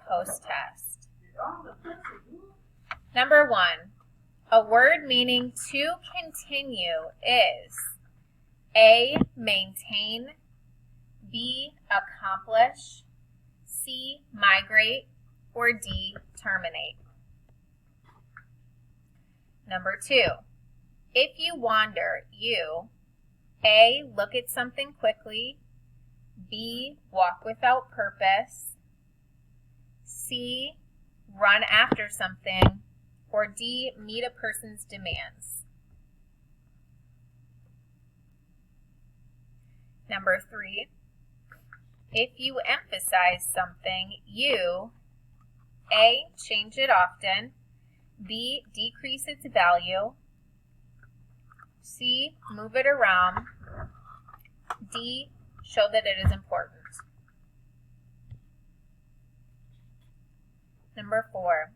post-test. Number 1, a word meaning to continue is A, maintain, B, accomplish, C, migrate, or D, terminate. Number 2, if you wander, you A, look at something quickly, B, walk without purpose, C, run after something, or D, meet a person's demands. Number 3, if you emphasize something, you A, change it often, B, decrease its value, C, move it around, D, show that it is important. Number 4,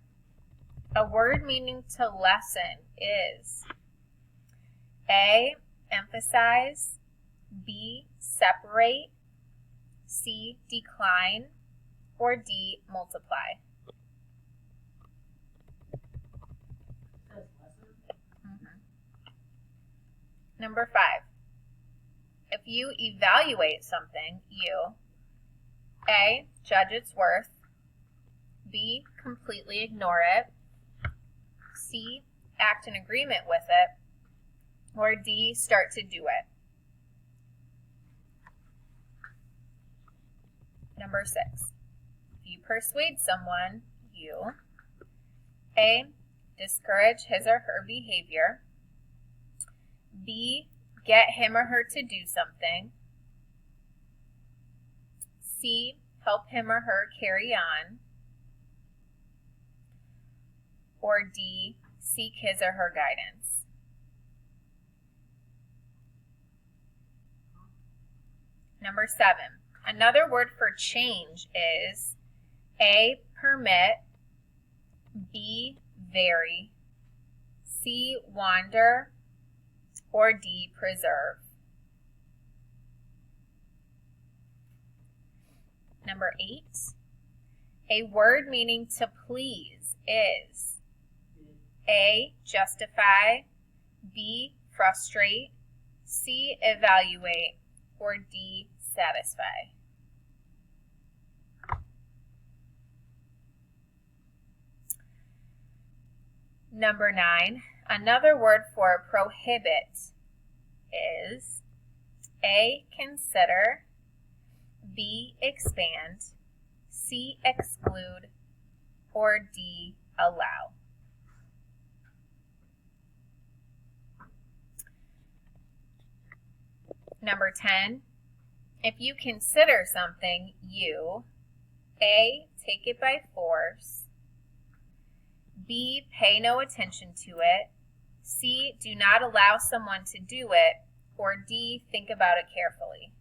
a word meaning to lessen is A, emphasize, B, separate, C, decline, or D, multiply. Number 5, if you evaluate something, you A, judge its worth, B, completely ignore it, C, act in agreement with it, or D, start to do it. Number 6, if you persuade someone, you A, discourage his or her behavior, B, get him or her to do something, C, help him or her carry on, or D, seek his or her guidance. Number 7, another word for change is A, permit, B, vary, C, wander, or D, preserve. Number 8, a word meaning to please is A, justify, B, frustrate, C, evaluate, or D, satisfy. Number 9, another word for prohibit is A, consider, B, expand, C, exclude, or D, allow. Number 10, if you consider something, you A, take it by force, B, pay no attention to it, C, do not allow someone to do it, or D, think about it carefully.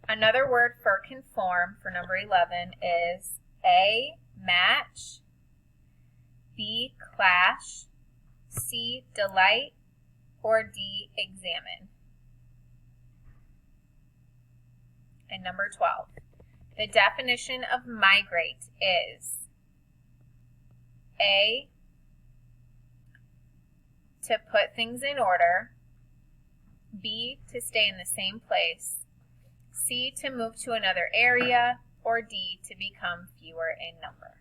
Another word for conform for number 11 is A, match, B, clash, C, delight, or D, examine. And number 12, the definition of migrate is A, to put things in order, B, to stay in the same place, C, to move to another area, or D, to become fewer in number.